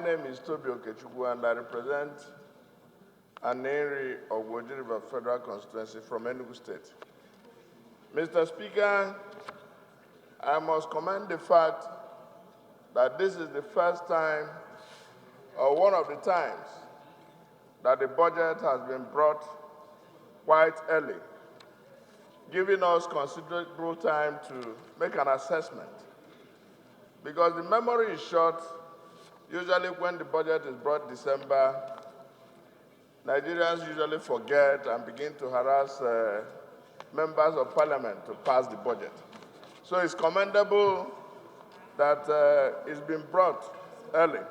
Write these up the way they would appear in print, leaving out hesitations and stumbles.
name is Toby Okechukwu, and I represent an area of Woji River Federal Constituency from Enugu State. Mr. Speaker, I must commend the fact that this is the first time, or one of the times, that the budget has been brought quite early, giving us considerable time to make an assessment. Because the memory is short, usually when the budget is brought December, Nigerians usually forget and begin to harass members of parliament to pass the budget. So it's commendable that it's been brought early.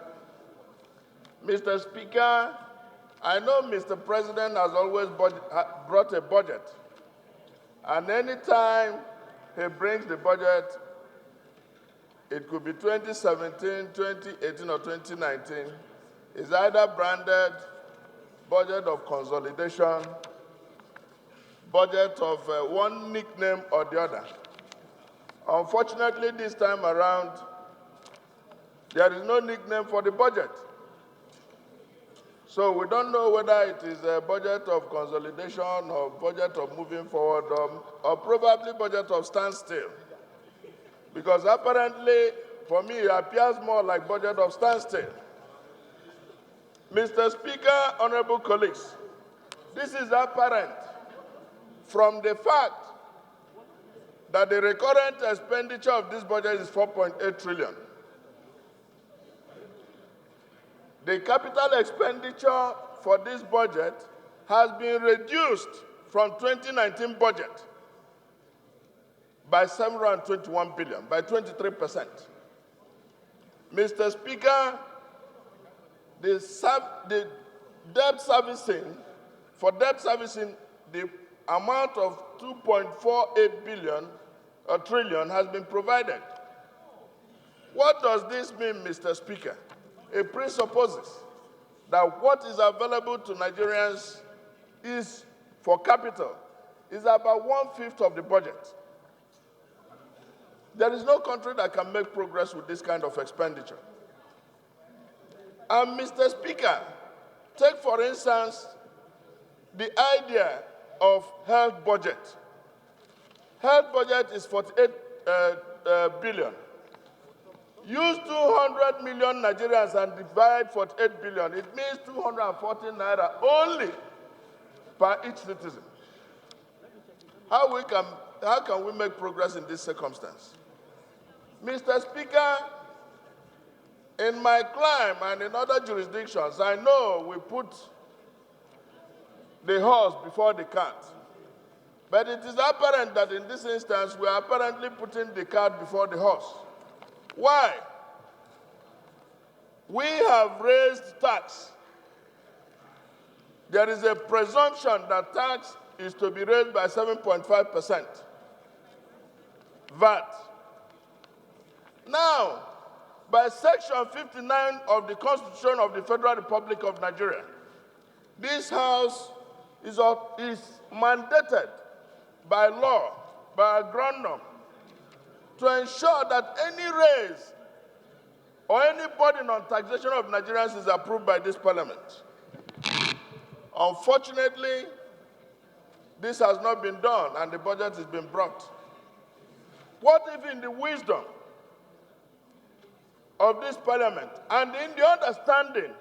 Mr. Speaker, I know Mr. President has always brought a budget, and anytime he brings the budget, it could be 2017, 2018, or 2019, is either branded budget of consolidation, budget of one nickname or the other. Unfortunately, this time around, there is no nickname for the budget. So we don't know whether it is a budget of consolidation or budget of moving forward or probably budget of standstill. Because apparently, for me, it appears more like budget of standstill. Mr. Speaker, honorable colleagues, this is apparent from the fact that the recurrent expenditure of this budget is 4.8 trillion. The capital expenditure for this budget has been reduced from 2019 budget by 721 billion, by 23%. Mr. Speaker, the debt servicing, for debt servicing, the amount of 2.48 trillion has been provided. What does this mean, Mr. Speaker? It presupposes that what is available to Nigerians is, for capital, is about 1/5 of the budget. There is no country that can make progress with this kind of expenditure. And Mr. Speaker, take for instance the idea of health budget. Health budget is 48 billion. Use 200 million Nigerians and divide 48 billion. It means 240 naira only per each citizen. How can we make progress in this circumstance? Mr. Speaker, in my climb and in other jurisdictions, I know we put the horse before the cart. But it is apparent that in this instance, we are apparently putting the cart before the horse. Why? We have raised tax. There is a presumption that tax is to be raised by 7.5%. VAT. Now, by Section 59 of the Constitution of the Federal Republic of Nigeria, this House is mandated by law, by a ground to ensure that any raise or any burden on taxation of Nigerians is approved by this parliament. Unfortunately, this has not been done and the budget has been brought. What if in the wisdom of this parliament and in the understanding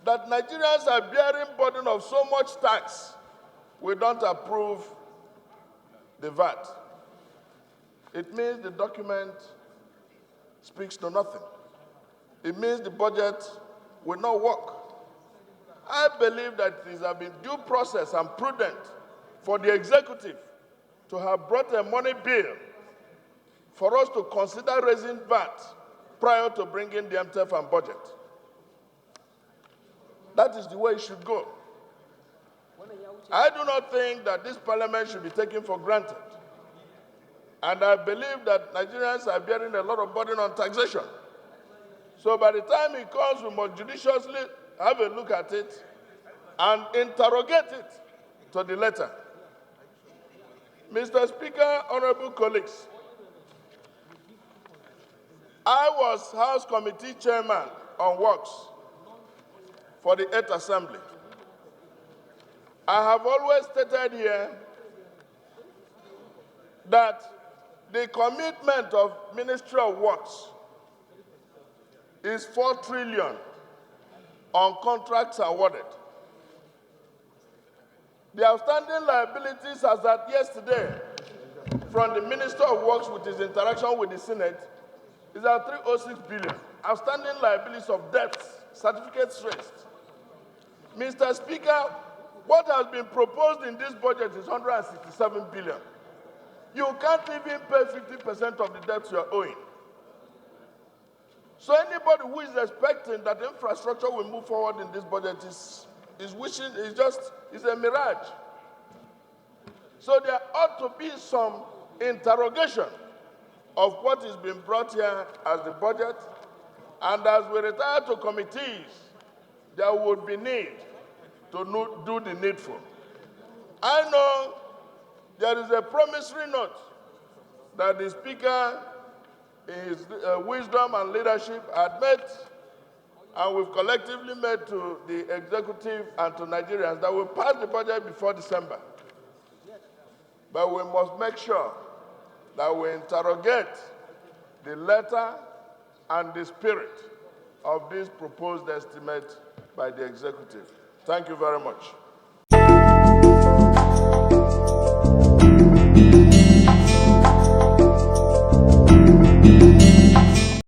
that Nigerians are bearing burden of so much tax, we don't approve the VAT? It means the document speaks to nothing. It means the budget will not work. I believe that it has been due process and prudent for the executive to have brought a money bill for us to consider raising VAT prior to bringing the MTF and budget. That is the way it should go. I do not think that this parliament should be taken for granted. And I believe that Nigerians are bearing a lot of burden on taxation. So by the time it comes, we must judiciously have a look at it and interrogate it to the letter. Mr. Speaker, honorable colleagues, I was House Committee Chairman on Works for the 8th Assembly. I have always stated here that the commitment of Ministry of Works is 4 trillion on contracts awarded. The outstanding liabilities as at yesterday from the Minister of Works with his interaction with the Senate is at 306 billion. Outstanding liabilities of debts, certificates raised. Mr. Speaker, what has been proposed in this budget is 167 billion. You can't even pay 50% of the debts you are owing. So anybody who is expecting that infrastructure will move forward in this budget is a mirage. So there ought to be some interrogation of what is being brought here as the budget, and as we retire to committees, there would be need to do the needful. I know there is a promissory note that the Speaker, in his wisdom and leadership, had made, and we've collectively made to the executive and to Nigerians, that will pass the budget before December. But we must make sure that we interrogate the letter and the spirit of this proposed estimate by the executive. Thank you very much.